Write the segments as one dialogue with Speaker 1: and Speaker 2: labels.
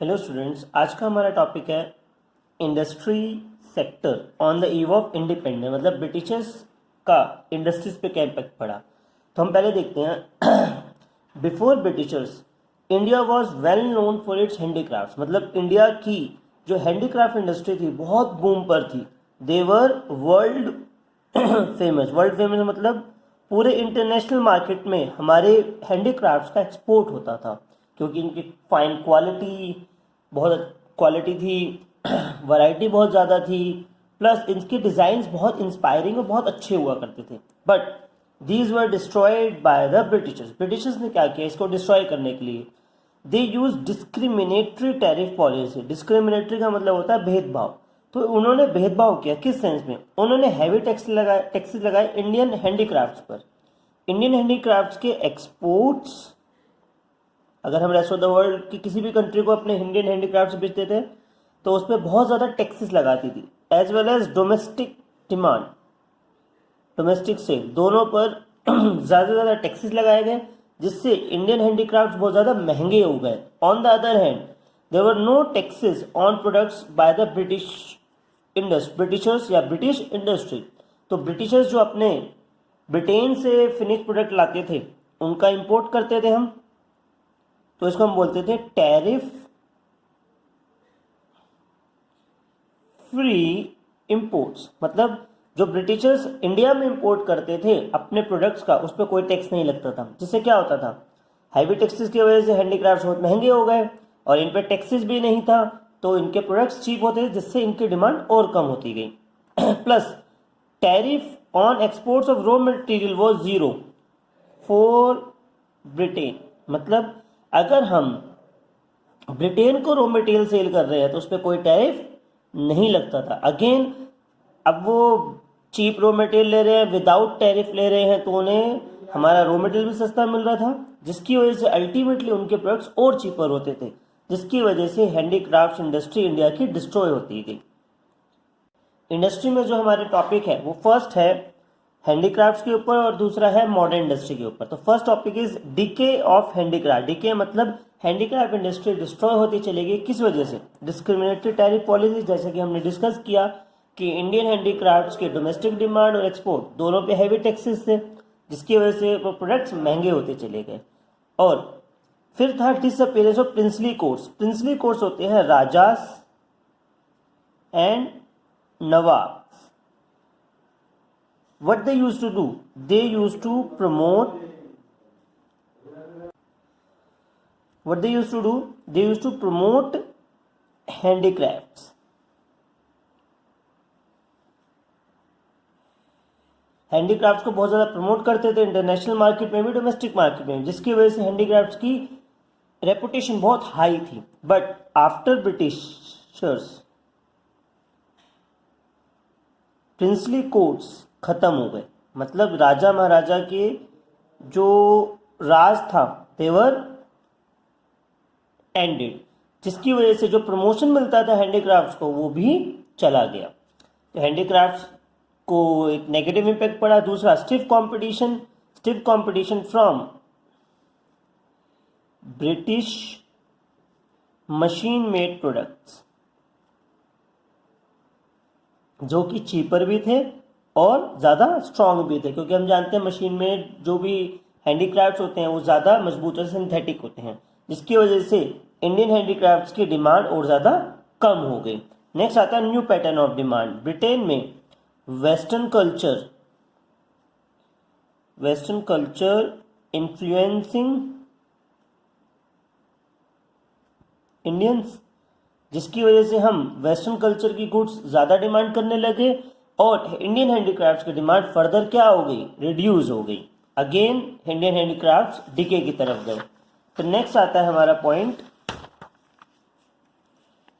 Speaker 1: Hello students, आज का हमारा टॉपिक है industry sector on the eve of independence. मतलब ब्रिटिशर्स का इंडस्ट्रीज पे क्या इम्पैक्ट पड़ा। तो हम पहले देखते हैं। Before Britishers India was well known for its handicrafts. मतलब इंडिया की जो हैंडीक्राफ्ट इंडस्ट्री थी बहुत बूम पर थी। देवर वर्ल्ड फेमस। वर्ल्ड फेमस मतलब पूरे इंटरनेशनल मार्केट में हमारे हैंडीक्राफ्ट्स का एक्सपोर्ट होता था, क्योंकि इनकी फाइन बहुत क्वालिटी थी, वैरायटी बहुत ज़्यादा थी, प्लस इनके डिज़ाइंस बहुत इंस्पायरिंग और बहुत अच्छे हुआ करते थे। But these were destroyed by the Britishers. Britishers ने क्या किया इसको डिस्ट्रॉय करने के लिए? They use discriminatory tariff policy. Discriminatory का मतलब होता है भेदभाव। तो उन्होंने भेदभाव किया किस सेंस में? उन्होंने हैवी टैक्सेस लगाए इंडियन हैंडीक्राफ्ट्स पर। इंडियन हैंडीक्राफ्ट्स के एक्सपोर्ट्स, अगर हम रेस्ट ऑफ द वर्ल्ड की किसी भी कंट्री को अपने इंडियन हैंडीक्राफ्ट्स बेचते थे तो उस पर बहुत ज़्यादा टैक्सेस लगाती थी, as well as domestic demand, domestic sale, दोनों पर ज़्यादा से ज़्यादा टैक्सेस लगाए गए, जिससे इंडियन हैंडीक्राफ्ट्स बहुत ज़्यादा महंगे हो गए। On the other hand there were no taxes on products by the Britishers या ब्रिटिश इंडस्ट्री। तो ब्रिटिशर्स जो अपने ब्रिटेन से फिनिश प्रोडक्ट लाते थे उनका इंपोर्ट करते थे हम, तो इसको हम बोलते थे टैरिफ फ्री इंपोर्ट्स। मतलब जो ब्रिटिशर्स इंडिया में इंपोर्ट करते थे अपने प्रोडक्ट्स का, उस पर कोई टैक्स नहीं लगता था। जिससे क्या होता था, हैवी टैक्सेस की वजह से हैंडीक्राफ्ट्स बहुत महंगे हो गए और इन पर टैक्सेस भी नहीं था, तो इनके प्रोडक्ट्स चीप होते थे, जिससे इनकी डिमांड और कम होती गई। Plus tariff on exports of raw material was zero for Britain. मतलब अगर हम ब्रिटेन को रॉ मटेरियल सेल कर रहे हैं तो उस पर कोई टैरिफ नहीं लगता था। अगेन अब वो चीप रॉ मटेरियल ले रहे हैं, विदाउट टैरिफ ले रहे हैं, तो उन्हें हमारा रॉ मटेरियल भी सस्ता मिल रहा था, जिसकी वजह से अल्टीमेटली उनके प्रोडक्ट्स और चीपर होते थे, जिसकी वजह से हैंडीक्राफ्ट इंडस्ट्री इंडिया की डिस्ट्रॉय होती गई। इंडस्ट्री में जो हमारे टॉपिक है वो फर्स्ट है हैंडीक्राफ्ट्स के ऊपर और दूसरा है मॉडर्न इंडस्ट्री के ऊपर। तो first topic is decay of handicraft. Decay मतलब हैंडीक्राफ्ट इंडस्ट्री डिस्ट्रॉय होती चलेगी, किस वजह से? डिस्क्रिमिनेटरी टैरिफ पॉलिसी, जैसे कि हमने डिस्कस किया कि इंडियन हैंडीक्राफ्ट्स के डोमेस्टिक डिमांड और एक्सपोर्ट दोनों पे हैवी टैक्सेस थे, जिसकी वजह से वो प्रोडक्ट्स महंगे होते चले गए। और फिर था disappearance of princely courts. Princely courts होते हैं rajas and Nawab. What they used to do? They used to promote. What they used to do? They used to promote handicrafts. Handicrafts को बहुत ज़्यादा प्रमोट करते थे इंटरनेशनल मार्केट में भी, domestic market में, जिसकी वजह से हैंडीक्राफ्ट्स की रेपुटेशन बहुत हाई थी। But after Britishers princely courts खत्म हो गए। मतलब राजा महाराजा के जो राज था देवर एंडेड, जिसकी वजह से जो प्रमोशन मिलता था हैंडीक्राफ्ट्स को वो भी चला गया। तो हैंडीक्राफ्ट्स को एक नेगेटिव इम्पैक्ट पड़ा। दूसरा stiff competition from British machine made products, जो कि चीपर भी थे और ज़्यादा स्ट्रॉन्ग भी थे, क्योंकि हम जानते हैं मशीन में जो भी हैंडीक्राफ्ट्स होते हैं वो ज़्यादा मजबूत और सिंथेटिक होते हैं, जिसकी वजह से इंडियन हैंडीक्राफ्ट्स की डिमांड और ज़्यादा कम हो गई। नेक्स्ट आता है new pattern of demand. Britain में वेस्टर्न कल्चर इन्फ्लुएंसिंग इंडियंस, जिसकी वजह से हम वेस्टर्न कल्चर की गुड्स ज़्यादा डिमांड करने लगे और इंडियन हैंडीक्राफ्ट्स की डिमांड फर्दर क्या हो गई? रिड्यूस हो गई। अगेन इंडियन हैंडीक्राफ्ट्स डिके की तरफ गए। तो नेक्स्ट आता है हमारा पॉइंट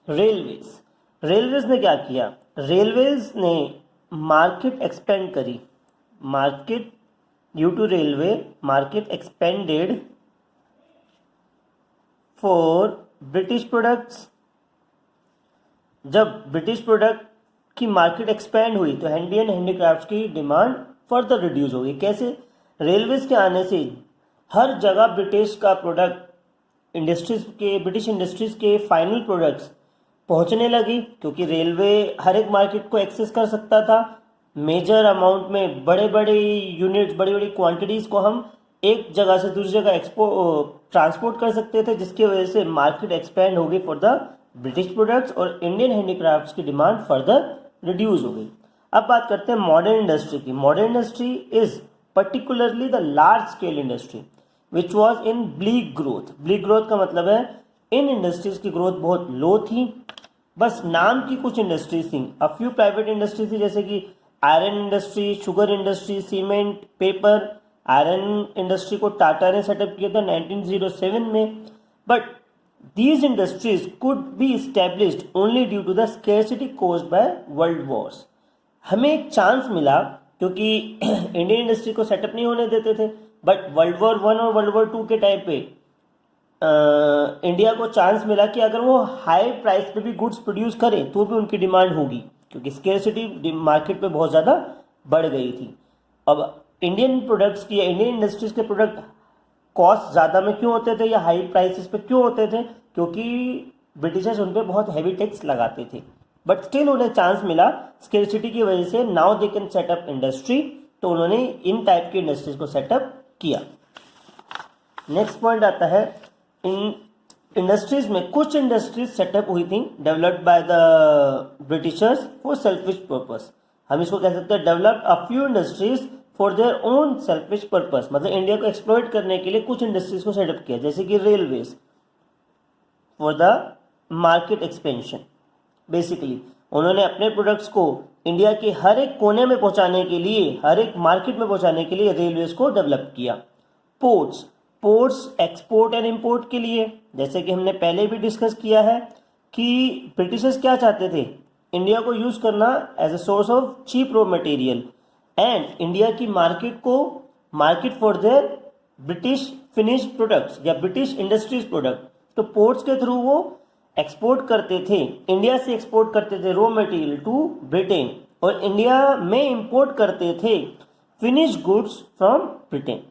Speaker 1: रेलवेज। रेलवेज ने क्या किया? रेलवेज ने मार्केट एक्सपेंड करी। Market due to railway market expanded for British products. जब ब्रिटिश प्रोडक्ट की मार्केट एक्सपेंड हुई तो इंडियन हैंडीक्राफ्ट्स की डिमांड फर्दर रिड्यूस हो गई। कैसे? रेलवेज के आने से हर जगह ब्रिटिश का प्रोडक्ट ब्रिटिश इंडस्ट्रीज के फाइनल प्रोडक्ट्स पहुंचने लगी, क्योंकि रेलवे हर एक मार्केट को एक्सेस कर सकता था। मेजर अमाउंट में बड़े बड़े यूनिट्स, बड़ी बड़ी क्वांटिटीज़ को हम एक जगह से दूसरी जगह ट्रांसपोर्ट कर सकते थे, जिसकी वजह से मार्केट एक्सपेंड हो गई फॉर द ब्रिटिश प्रोडक्ट्स और इंडियन हैंडीक्राफ्ट्स की डिमांड फर्दर रिड्यूस हो गई। अब बात करते हैं मॉडर्न इंडस्ट्री की। Modern industry is particularly the large scale industry which was in bleak growth. Bleak growth का मतलब है इन इंडस्ट्रीज की ग्रोथ बहुत लो थी, बस नाम की कुछ इंडस्ट्रीज थी। अ फ्यू प्राइवेट इंडस्ट्री थी, जैसे कि iron industry, sugar industry, cement, paper. Iron industry को टाटा ने सेटअप किया था 1907 में, but these industries could be established only due to the scarcity caused by world wars। हमें एक चांस मिला क्योंकि इंडियन इंडस्ट्री को सेटअप नहीं होने देते थे, बट वर्ल्ड वॉर 1 और वर्ल्ड वॉर 2 के टाइम पे इंडिया को चांस मिला कि अगर वो हाई प्राइस पे भी गुड्स प्रोड्यूस करें तो भी उनकी डिमांड होगी, क्योंकि स्केर्सिटी मार्केट पे बहुत ज़्यादा बढ़ गई थी। अब इंडियन प्रोडक्ट्स की, इंडियन इंडस्ट्रीज के प्रोडक्ट कॉस्ट ज़्यादा में क्यों होते थे या हाई प्राइसेस पे क्यों होते थे? क्योंकि ब्रिटिशर्स उन पर बहुत हैवी टैक्स लगाते थे, बट स्टिल उन्हें चांस मिला स्केर्सिटी की वजह से। Now they can setup industry, तो उन्होंने इन टाइप की इंडस्ट्रीज को सेटअप किया। नेक्स्ट पॉइंट आता है, इन इंडस्ट्रीज में कुछ इंडस्ट्रीज सेटअप हुई थी developed by the Britishers for selfish purpose. हम इसको कह सकते हैं developed a few industries for their own selfish purpose, मतलब इंडिया को एक्सप्लॉइट करने के लिए कुछ इंडस्ट्रीज को सेटअप किया, जैसे कि railways for the market expansion. Basically उन्होंने अपने प्रोडक्ट्स को इंडिया के हर एक कोने में पहुंचाने के लिए, हर एक मार्केट में पहुंचाने के लिए रेलवेज को डेवलप किया। पोर्ट्स एक्सपोर्ट एंड इंपोर्ट के लिए, जैसे कि हमने पहले भी डिस्कस किया है कि ब्रिटिशर्स क्या चाहते थे, इंडिया को यूज करना as a source of cheap raw material and India की market for their British finished products या ब्रिटिश इंडस्ट्रीज प्रोडक्ट। तो पोर्ट्स के थ्रू वो एक्सपोर्ट करते थे, इंडिया से एक्सपोर्ट करते थे रॉ मटेरियल टू ब्रिटेन, और इंडिया में इंपोर्ट करते थे finished goods from Britain.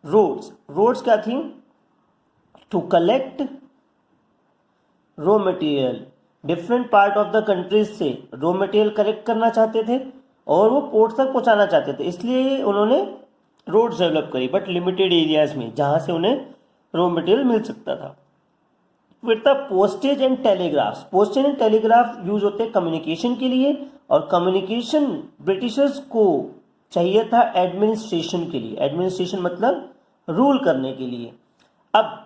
Speaker 1: Roads क्या थी? To collect raw material, different part of the countries से रॉ मटेरियल कलेक्ट करना चाहते थे और वो पोर्ट तक पहुंचाना चाहते थे, इसलिए उन्होंने रोड्स डेवलप करी, बट लिमिटेड एरियाज में जहां से उन्हें रॉ मटेरियल मिल सकता था। फिर था postage and telegraph. Postage and telegraph use होते हैं कम्युनिकेशन के लिए, और कम्युनिकेशन ब्रिटिशर्स को चाहिए था एडमिनिस्ट्रेशन के लिए। एडमिनिस्ट्रेशन मतलब रूल करने के लिए। अब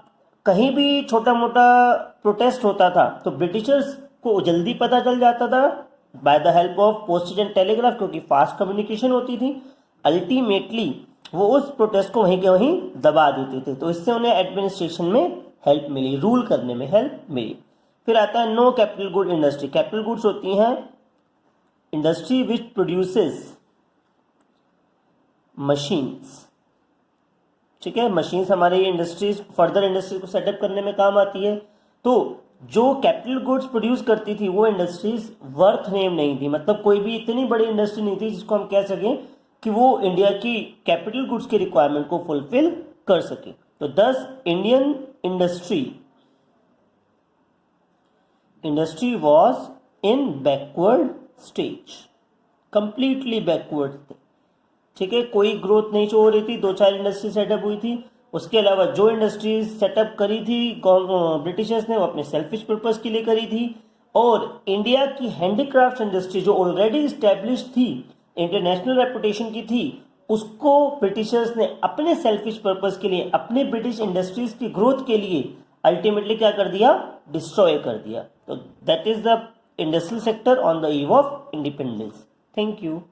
Speaker 1: कहीं भी छोटा मोटा प्रोटेस्ट होता था तो ब्रिटिशर्स को जल्दी पता चल जाता था by the help of postage and telegraph, क्योंकि फास्ट कम्युनिकेशन होती थी। अल्टीमेटली वो उस प्रोटेस्ट को वहीं के वहीं दबा देते थे, तो इससे उन्हें एडमिनिस्ट्रेशन में हेल्प मिली, रूल करने में हेल्प मिली। फिर आता है no capital good industry. Capital goods होती हैं इंडस्ट्री विच प्रोड्यूसेस मशीन्स। ठीक है, मशीन्स हमारे इंडस्ट्रीज, फर्दर इंडस्ट्रीज को सेटअप करने में काम आती है। तो जो कैपिटल गुड्स प्रोड्यूस करती थी वो इंडस्ट्रीज वर्थ नेम नहीं थी, मतलब कोई भी इतनी बड़ी इंडस्ट्री नहीं थी जिसको हम कह सकें कि वो इंडिया की कैपिटल गुड्स की रिक्वायरमेंट को फुलफिल कर सके। तो 10 Indian industry was in backward stage, completely backward थे। ठीक है, कोई ग्रोथ नहीं शो हो रही थी। 2-4 इंडस्ट्री सेटअप हुई थी, उसके अलावा जो इंडस्ट्रीज सेटअप करी थी ब्रिटिशर्स ने वो अपने सेल्फिश पर्पस के लिए करी थी, और इंडिया की हैंडीक्राफ्ट इंडस्ट्री जो ऑलरेडी स्टैब्लिश थी, इंटरनेशनल रेपुटेशन की थी, उसको ब्रिटिशर्स ने अपने सेल्फिश पर्पस के लिए, अपने ब्रिटिश इंडस्ट्रीज की ग्रोथ के लिए अल्टीमेटली क्या कर दिया? डिस्ट्रॉय कर दिया। तो that is the industrial sector on the eve of independence. Thank you.